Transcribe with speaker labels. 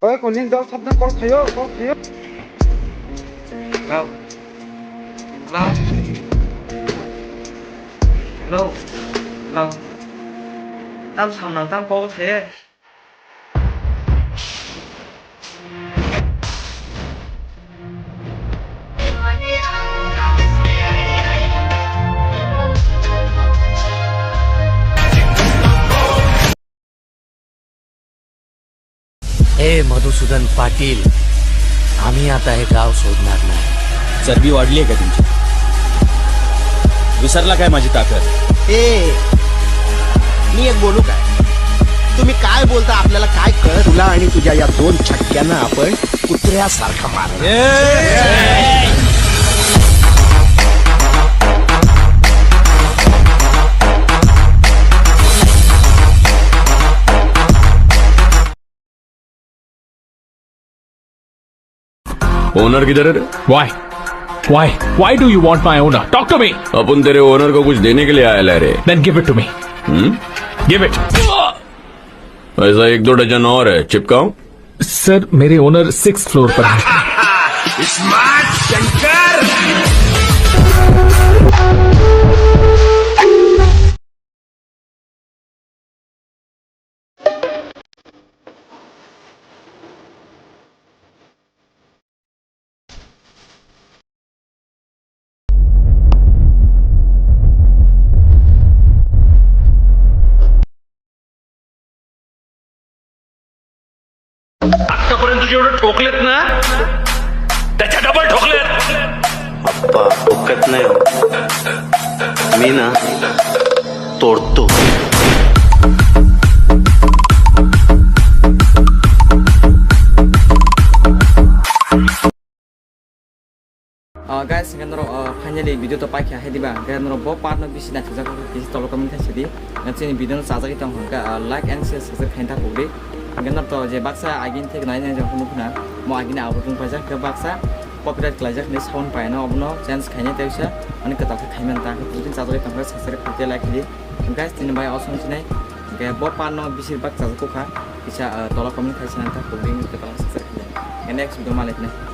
Speaker 1: Ôi còn nhìn đâu sắp nó con thấy không? Con thấy không?
Speaker 2: Lâu lâu lâu lâu tao sao nàng tao có thế
Speaker 3: ए मधुसूदन पाटील आम्ही आता हे गाव सोडणार नाही.
Speaker 4: चरबी वाढली आहे का तुमची? विसरला काय माझी ताकद?
Speaker 5: ए मी एक बोलू काय? तुम्ही काय बोलता आपल्याला काय कळत? तुला आणि तुझ्या या दोन छक्क्यांना आपण कुत्र्यासारखा मार.
Speaker 6: ओनर किधर है रे?
Speaker 7: Why? Why? Why do you want my owner? Talk to me.
Speaker 6: अपन तेरे ओनर को कुछ देने के लिए आया है रे.
Speaker 7: Then give it to me. Give it.
Speaker 6: ऐसा 1-2 डजन और है, चिपकाऊं?
Speaker 7: सर मेरे ओनर 6th फ्लोर पर है.
Speaker 5: स्मार्ट शंकर.
Speaker 4: आतापर्यंत जेवढं ठोकलेत ना त्याच्या डबल ठोकलेत.
Speaker 3: अप्पा फुकत नाही हो. मी ना तोडतो.
Speaker 2: guys ganro finally video to pa kya hediba ganro bo part no bisi na thaja ko bisi tolo comment thai sidi chini video no chaja ki tang ka like and share subscribe khain ta pogri ganro to je baksa agin thek nai nai jong khuna mo agina abung paja ke baksa copyright klajak ni sound pa no obno chance khaine taisa ani ka ta khaiman ta ko tin chaja ki tang subscribe khate like di guys tin bai awesome sinai ke bo part no bisi bak chaja ko kha kisa tolo comment thai sana ta pogri ka ta subscribe next video ma like